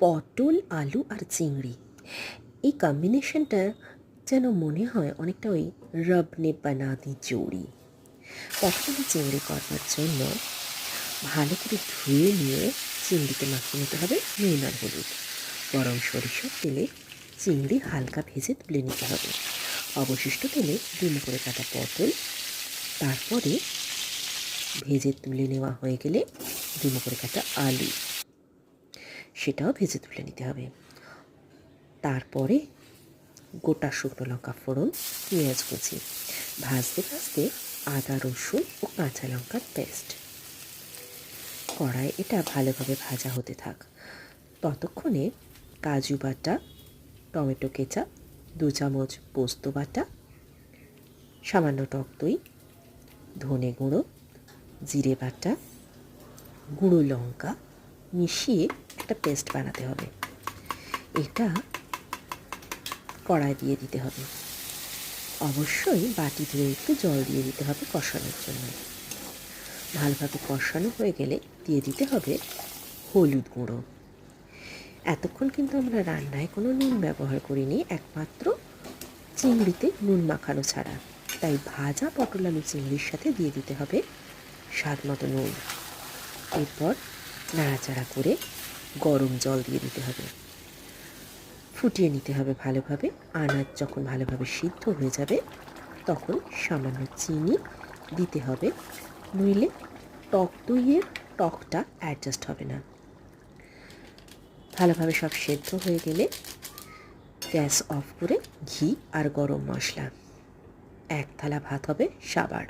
পটল, আলু আর চিংড়ি, এই কম্বিনেশনটা যেন মনে হয় অনেকটা ওই রব নে বানা দি জোড়ি। পটল আলু চিংড়ি করবার জন্য ভালো করে ধুয়ে নিয়ে চিংড়িতে মাখিয়ে নিতে হবে নুন আর হলুদ। গরম সরিষার তেলে চিংড়ি হালকা ভেজে তুলে নিতে হবে। অবশিষ্ট তেলে ডুমো করে কাটা পটল, তারপরে ভেজে তুলে নেওয়া হয়ে গেলে ডুমো করে কাটা আলু, সেটাও ভেজে তুলে নিতে হবে। তারপরে গোটা শুকনো লঙ্কা ফোড়ন, পেঁয়াজ কুচি, ভাজতে ভাজতে আদা রসুন ও কাঁচা লঙ্কার পেস্ট। কড়াই এটা ভালোভাবে ভাজা হতে থাক। ততক্ষণে কাজু বাটা, টমেটো কেচাপ, 2 চামচ পোস্ত বাটা, সামান্য টক দই, ধনে গুঁড়ো, জিরে বাটা, গুঁড়ো লঙ্কা মিশিয়ে একটা পেস্ট বানাতে হবে। এটা কড়াই দিয়ে দিতে হবে। অবশ্যই বাটি ধুয়ে একটু জল দিয়ে দিতে হবে কষানোর জন্য। ভালোভাবে কষানো হয়ে গেলে দিয়ে দিতে হবে হলুদ গুঁড়ো। এতক্ষণ কিন্তু আমরা রান্নায় কোনো নুন ব্যবহার করিনি, একমাত্র চিংড়িতে নুন মাখানো ছাড়া। তাই ভাজা পটল আলু চিংড়ির সাথে দিয়ে দিতে হবে স্বাদ মতো নুন। এরপর নাড়াচাড়া করে গরম জল দিয়ে দিতে হবে। ফুটিয়ে নিতে হবে ভালোভাবে। আনাজ যখন ভালোভাবে সিদ্ধ হয়ে যাবে তখন সামান্য চিনি দিতে হবে, নইলে টক দইয়ের টকটা অ্যাডজাস্ট হবে না। ভালোভাবে সব সেদ্ধ হয়ে গেলে গ্যাস অফ করে ঘি আর গরম মশলা, 1 থালা ভাত হবে সাবার।